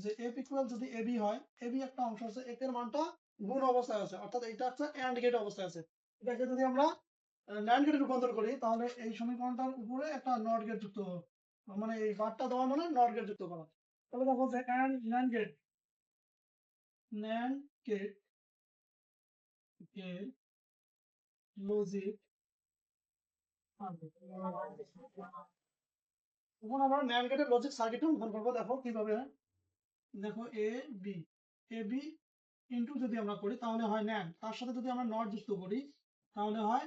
যে f equal যদি ab হয়, ab একটা অংশ আছে, f এর মানটা গুণ অবস্থায় আছে, অর্থাৎ এটা হচ্ছে এন্ড গেট অবস্থায় আছে। এটাকে যদি আমরা ন্যান্ড গেটে রূপান্তর করি তাহলে এই সমীকরণটার উপরে একটা নট গেট যুক্ত হবে, মানে এই বারটা দেওয়া মানে নট গেট যুক্ত করা। তাহলে দেখো যে ন্যান্ড গেট এর লজিক, এখন আমরা ন্যান্ড গেটের লজিক সার্কিটটা অঙ্কন করবো। দেখো কিভাবে হয়। দেখো এ বি ইন্টু যদি আমরা করি তাহলে হয় ন্যান্ড, তার সাথে যদি আমরা নট যুক্ত করি তাহলে হয়,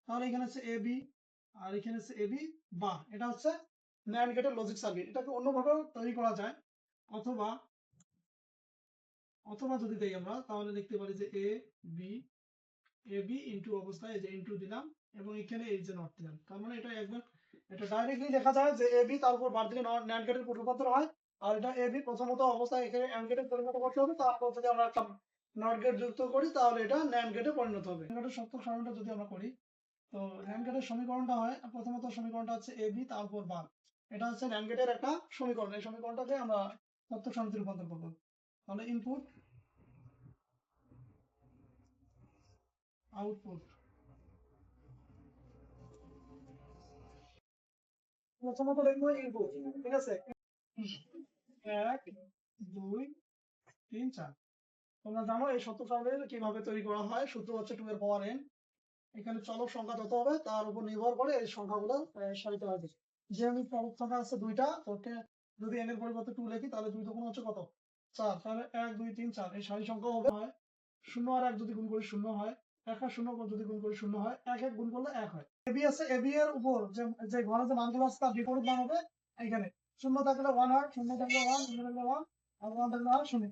তাহলে এখানে হচ্ছে এ বি আর এখানে হচ্ছে এ বি বা, এটা হচ্ছে ন্যান্ড গেটের লজিক সার্কিট। এটাকে অন্যভাবেও তৈরি করা যায়, অথবা অথবা যদি দেই আমরা তাহলে দেখতে পারি যে এ বি ইন্টু অবস্থায় এই যে ইন্টু দিলাম এবং এখানে এই যে নট দিলাম, তার মানে এটা একদম, এটা ডাইরেক্টলি লেখা যায় যে এ বি তার উপর বার দিলে ন্যান্ড গেটের রূপান্তর হয়। আর এটা এ বি প্রথমত অবস্থায় এখানে অ্যান্ড গেটে পরিণত করতে হবে, তারপর যদি আমরা একটা নট গেট যুক্ত করি তাহলে এটা ন্যান্ড গেটে পরিণত হবে। ন্যান্ড গেটের সত্যক সারণীটা যদি আমরা করি, তো ন্যান্ড গেটের সমীকরণটা হয়, প্রথমত সমীকরণটা হচ্ছে এ বি তার উপর বার, এটা হচ্ছে ন্যান্ড গেটের একটা সমীকরণ। এই সমীকরণটাকে আমরা সত্যক সারণীতে রূপান্তর করবো। তাহলে ইনপুট আউটপুট, প্রথমত লিখবো ইনপুট, ঠিক আছে, 1 2 3 4। তোমরা জানো এই সত্য সারণীর কিভাবে তৈরি করা হয়, সূত্র হচ্ছে 2 এর পাওয়ার n। এখানে চলক সংখ্যা যত হবে তার উপর নির্ভর করে এই সংখ্যাগুলো সারিতে হবে। যে আমি চলক সংখ্যা আছে দুইটা, তো যদি n এর পরিবর্তে 2 লিখি তাহলে 2 দুগুণ হচ্ছে কত 4, তাহলে 1 2 3 4 এই সারি সংখ্যা হবে হয় 0 আর 1 যদি গুণ করি 0 হয়, 1 আর 0 যদি গুণ করি 0 হয়, 1 1 গুণ করলে 1 হয়। এবি আছে, এবি এর উপর যে যে ঘরে যে মানগুলো আছে তার বিপরীত মান হবে এখানে। 0 থাকলে 1 হয়, 0 থাকলে 1, 0 থাকলে 1 আর 1 থাকলে হয় 0।